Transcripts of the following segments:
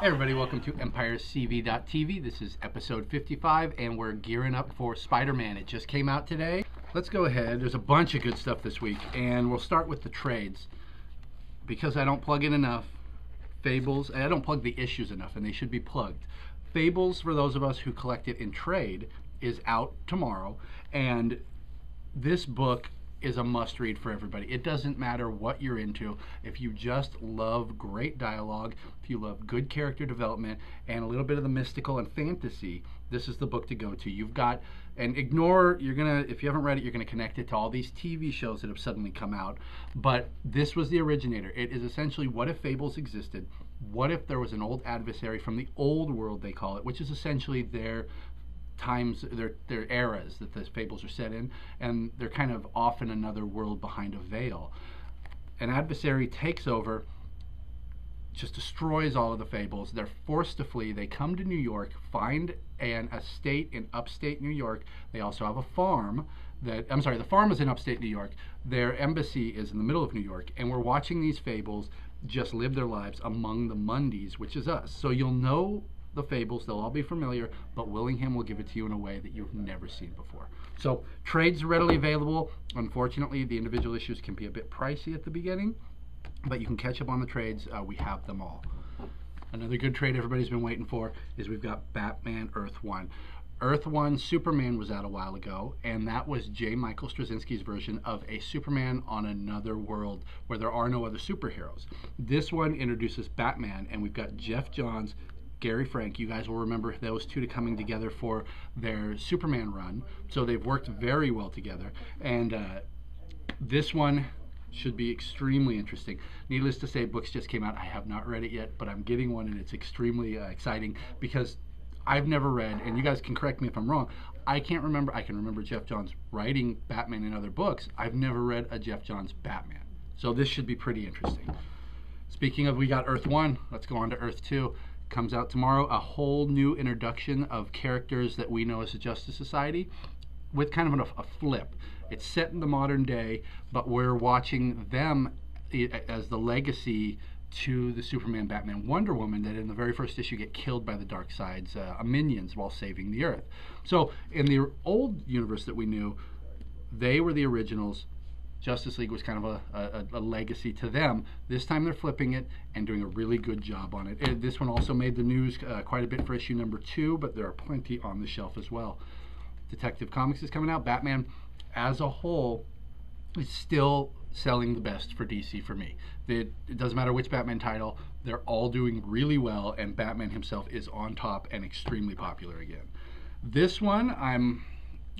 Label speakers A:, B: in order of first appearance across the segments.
A: Hey everybody, welcome to EmpireCV.tv. This is episode 55 and we're gearing up for Spider-Man. It just came out today. Let's go ahead. There's a bunch of good stuff this week and we'll start with the trades. Because I don't plug in enough, Fables, I don't plug the issues enough and they should be plugged. Fables, for those of us who collect it in trade, is out tomorrow, and this book is a must read for everybody. It doesn't matter what you're into. If you just love great dialogue, if you love good character development and a little bit of the mystical and fantasy, this is the book to go to. You've got, and ignore, if you haven't read it, you're gonna connect it to all these TV shows that have suddenly come out. But this was the originator. It is essentially, what if Fables existed? What if there was an old adversary from the old world, they call it, which is essentially their times, their eras that the Fables are set in, and they're kind of off in another world behind a veil. An adversary takes over, just destroys all of the Fables. They're forced to flee. They come to New York, find an estate in upstate New York. They also have a farm that, I'm sorry, the farm is in upstate New York. Their embassy is in the middle of New York, and we're watching these Fables just live their lives among the Mundies, which is us. So you'll know the Fables, they'll all be familiar, but Willingham will give it to you in a way that you've never seen before. So trades readily available. Unfortunately, the individual issues can be a bit pricey at the beginning, but you can catch up on the trades. We have them all. Another good trade everybody's been waiting for is we've got Batman Earth 1. Earth 1 Superman was out a while ago, and that was J. Michael Straczynski's version of a Superman on another world where there are no other superheroes. This one introduces Batman, and we've got Jeff Johns, Gary Frank. You guys will remember those two coming together for their Superman run, so they've worked very well together, and this one should be extremely interesting. Needless to say, books just came out. I have not read it yet, but I'm getting one, and it's extremely exciting because I've never read, and you guys can correct me if I'm wrong, I can remember Jeff Johns writing Batman in other books. I've never read a Jeff Johns Batman, so this should be pretty interesting. Speaking of, we got Earth 1, let's go on to Earth 2. Comes out tomorrow, a whole new introduction of characters that we know as the Justice Society with kind of a flip. It's set in the modern day, but we're watching them as the legacy to the Superman, Batman, Wonder Woman that in the very first issue get killed by the Darkseid's minions while saving the Earth. So in the old universe that we knew, they were the originals. Justice League was kind of a legacy to them. This time they're flipping it and doing a really good job on it. This one also made the news quite a bit for issue number 2, but there are plenty on the shelf as well. Detective Comics is coming out. Batman as a whole is still selling the best for DC for me. It doesn't matter which Batman title, they're all doing really well, and Batman himself is on top and extremely popular again. This one I'm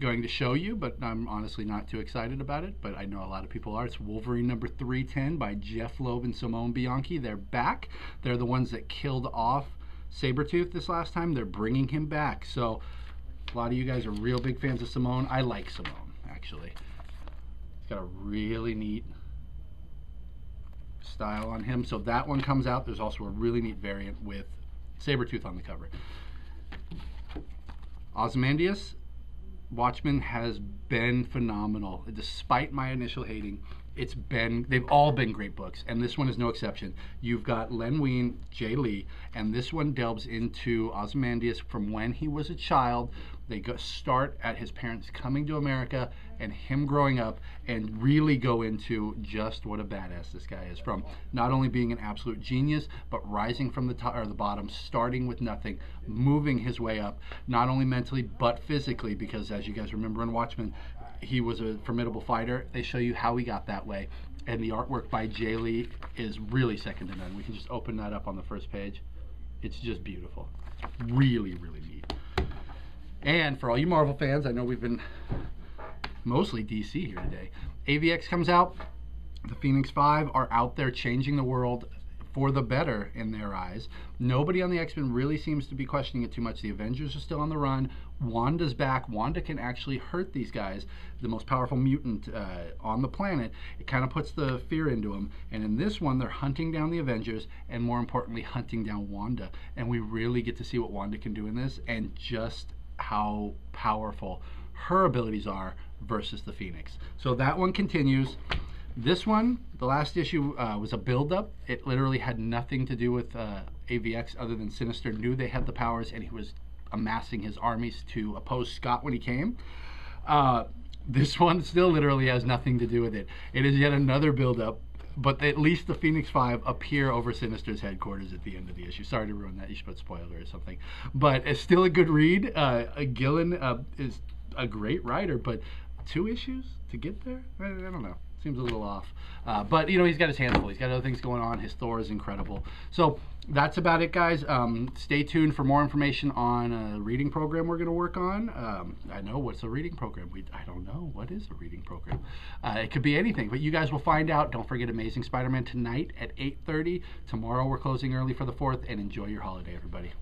A: going to show you, but I'm honestly not too excited about it, but I know a lot of people are. It's Wolverine number 310 by Jeff Loeb and Simone Bianchi. They're back. They're the ones that killed off Sabertooth this last time. They're bringing him back. So a lot of you guys are real big fans of Simone. I like Simone, actually. He's got a really neat style on him. So that one comes out. There's also a really neat variant with Sabertooth on the cover. Ozymandias, Watchmen has been phenomenal. Despite my initial hating, they've all been great books, and this one is no exception. You've got Len Wein, Jay Lee, and this one delves into Ozymandias from when he was a child. They start at his parents coming to America and him growing up, and really go into just what a badass this guy is, from not only being an absolute genius, but rising from the top or the bottom, starting with nothing, moving his way up, not only mentally but physically, because as you guys remember in Watchmen, he was a formidable fighter. They show you how he got that way, and the artwork by Jay Lee is really second to none. We can just open that up on the first page. It's just beautiful. It's really, really neat. And for all you Marvel fans, I know we've been mostly DC here today. AVX comes out. The Phoenix Five are out there changing the world for the better in their eyes. Nobody on the X-Men really seems to be questioning it too much. The Avengers are still on the run. Wanda's back. Wanda can actually hurt these guys, the most powerful mutant on the planet. It kind of puts the fear into them. And in this one, they're hunting down the Avengers, and more importantly, hunting down Wanda. And we really get to see what Wanda can do in this, and just how powerful her abilities are versus the Phoenix. So that one continues. This one, the last issue, was a build-up. It literally had nothing to do with AVX other than Sinister knew they had the powers, and he was amassing his armies to oppose Scott when he came. This one still literally has nothing to do with it. It is yet another build-up, but at least the Phoenix Five appear over Sinister's headquarters at the end of the issue. Sorry to ruin that. You should put spoiler or something. But it's still a good read. Gillen is a great writer, but 2 issues to get there? I don't know. Seems a little off. But, you know, he's got his hands full. He's got other things going on. His Thor is incredible. So that's about it, guys. Stay tuned for more information on a reading program we're going to work on. I know, what's a reading program? I don't know. What is a reading program? It could be anything, but you guys will find out. Don't forget Amazing Spider-Man tonight at 8:30. Tomorrow we're closing early for the 4th, and enjoy your holiday, everybody.